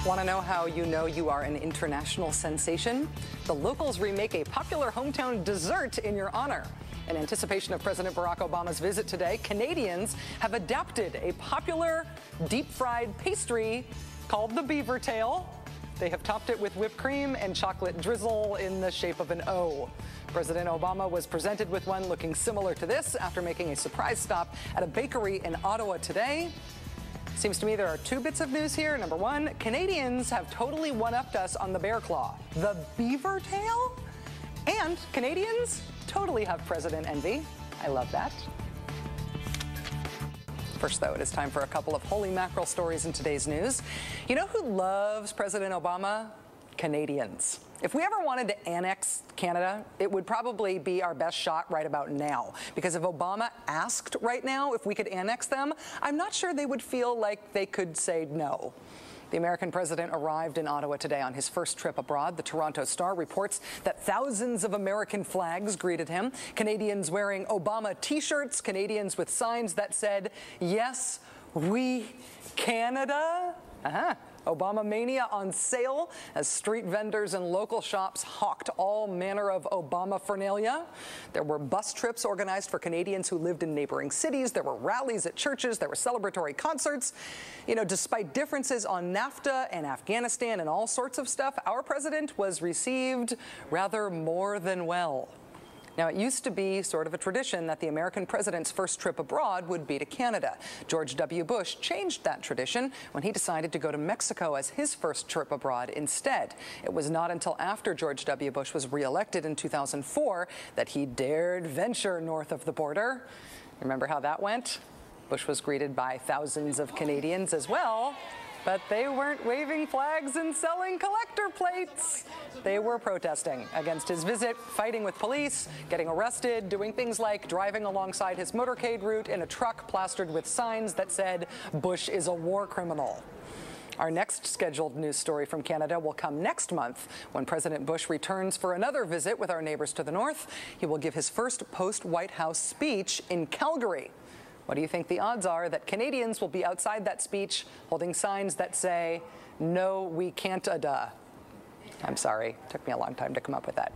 Want to know how you know you are an international sensation? The locals remake a popular hometown dessert in your honor. In anticipation of President Barack Obama's visit today, Canadians have adapted a popular deep-fried pastry called the beaver tail. They have topped it with whipped cream and chocolate drizzle in the shape of an O. President Obama was presented with one looking similar to this after making a surprise stop at a bakery in Ottawa today. Seems to me there are two bits of news here. Number one, Canadians have totally one-upped us on the bear claw. The beaver tail? And Canadians totally have president envy. I love that. First, though, it is time for a couple of holy mackerel stories in today's news. You know who loves President Obama? Canadians. If we ever wanted to annex Canada, it would probably be our best shot right about now. Because if Obama asked right now if we could annex them, I'm not sure they would feel like they could say no. The American president arrived in Ottawa today on his first trip abroad. The Toronto Star reports that thousands of American flags greeted him. Canadians wearing Obama T-shirts, Canadians with signs that said, "Yes, we Canada." Obama mania on sale as street vendors and local shops hawked all manner of Obama fernalia. There were bus trips organized for Canadians who lived in neighboring cities. There were rallies at churches. There were celebratory concerts. You know, despite differences on NAFTA and Afghanistan and all sorts of stuff, our president was received rather more than well. Now, it used to be sort of a tradition that the American president's first trip abroad would be to Canada. George W. Bush changed that tradition when he decided to go to Mexico as his first trip abroad instead. It was not until after George W. Bush was reelected in 2004 that he dared venture north of the border. Remember how that went? Bush was greeted by thousands of Canadians as well. But they weren't waving flags and selling collector plates. They were protesting against his visit, fighting with police, getting arrested, doing things like driving alongside his motorcade route in a truck plastered with signs that said, "Bush is a war criminal." Our next scheduled news story from Canada will come next month when President Bush returns for another visit with our neighbors to the north. He will give his first post-White House speech in Calgary. What do you think the odds are that Canadians will be outside that speech holding signs that say, "No, we can't-a-duh"? I'm sorry, it took me a long time to come up with that.